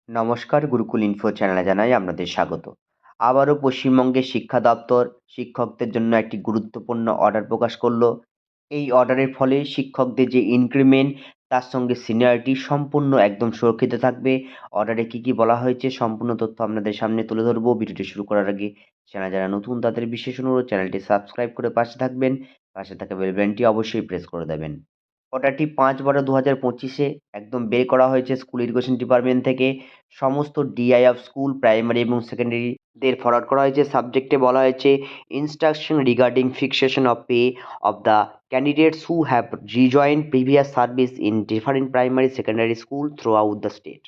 নমস্কার, গুরুকুল ইনফো চ্যানেলে জানাই আপনাদের স্বাগত। আবারও পশ্চিমবঙ্গের শিক্ষা দপ্তর শিক্ষকদের জন্য একটি গুরুত্বপূর্ণ অর্ডার প্রকাশ করলো। এই অর্ডারের ফলে শিক্ষকদের যে ইনক্রিমেন্ট তার সঙ্গে সিনিয়রিটি সম্পূর্ণ একদম সুরক্ষিত থাকবে। অর্ডারে কি বলা হয়েছে সম্পূর্ণ তথ্য আপনাদের সামনে তুলে ধরবো। ভিডিওটি শুরু করার আগে চ্যানেল যারা নতুন তাদের বিশেষ অনুরোধ চ্যানেলটি সাবস্ক্রাইব করে পাশে থাকবেন। পাশে থাকা বেল বাটনটি অবশ্যই প্রেস করে দেবেন। অর্ডারটি ৫/১২/২০২৫-এ একদম বের করা হয়েছে স্কুল এডুকেশন ডিপার্টমেন্ট থেকে। সমস্ত ডিআই অফ স্কুল, প্রাইমারি এবং সেকেন্ডারিদের ফরওয়ার্ড করা হয়েছে। সাবজেক্টে বলা হয়েছে instruction regarding fixation of pay of the candidates who have rejoined previous service in different primary secondary school throughout the state.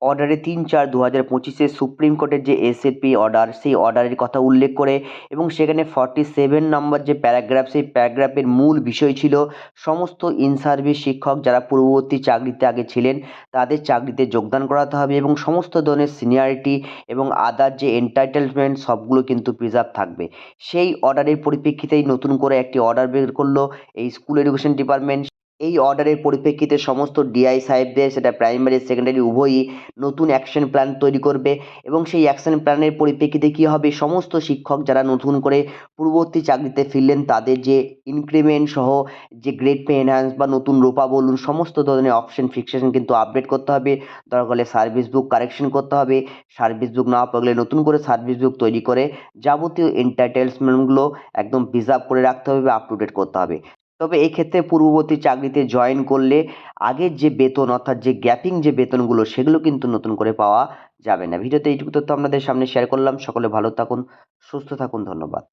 অর্ডারে ৩/৪/২০২৫-এ সুপ্রিম কোর্টের যে এসএপি অর্ডার সেই অর্ডারের কথা উল্লেখ করে এবং সেখানে 47 নম্বর যে প্যারাগ্রাফ সেই প্যারাগ্রাফের মূল বিষয় ছিল সমস্ত ইন সার্ভিস শিক্ষক যারা পূর্ববর্তী চাকরিতে আগে ছিলেন তাদের চাকরিতে যোগদান করাতে হবে এবং সমস্ত ধরনের সিনিয়রিটি এবং আদার যে এন্টাইটেলমেন্ট সবগুলো কিন্তু প্রিজার্ভ থাকবে। সেই অর্ডারের পরিপ্রেক্ষিতেই নতুন করে একটি অর্ডার বের করলো এই স্কুল এডুকেশন ডিপার্টমেন্ট। এই অর্ডারের পরিপ্রেক্ষিতে সমস্ত ডিআই সাহেবদের সেটা প্রাইমারি সেকেন্ডারি উভয়ই নতুন অ্যাকশন প্ল্যান তৈরি করবে এবং সেই অ্যাকশন প্ল্যানের পরিপ্রেক্ষিতে কী হবে সমস্ত শিক্ষক যারা নতুন করে পূর্ববর্তী চাকরিতে ফিরলেন তাদের যে ইনক্রিমেন্ট সহ যে গ্রেড পে এনহ্যান্স বা নতুন রোপা বলুন সমস্ত ধরনের অপশন ফিক্সেশন কিন্তু আপডেট করতে হবে। দরকার হলে সার্ভিস বুক কারেকশন করতে হবে। সার্ভিস বুক না পারলে নতুন করে সার্ভিস বুক তৈরি করে যাবতীয় এন্টারটেনমেন্টগুলো একদম প্রিজার্ভ করে রাখতে হবে বা আপ টু ডেট করতে হবে। তবে এক্ষেত্রে পূর্ববর্তী চাকরিতে জয়েন করলে আগের যে বেতন অর্থাৎ যে গ্যাপিং যে বেতনগুলো সেগুলো কিন্তু নতুন করে পাওয়া যাবে না। ভিডিওতে এইটুকু তথ্য আপনাদের সামনে শেয়ার করলাম। সকলে ভালো থাকুন, সুস্থ থাকুন। ধন্যবাদ।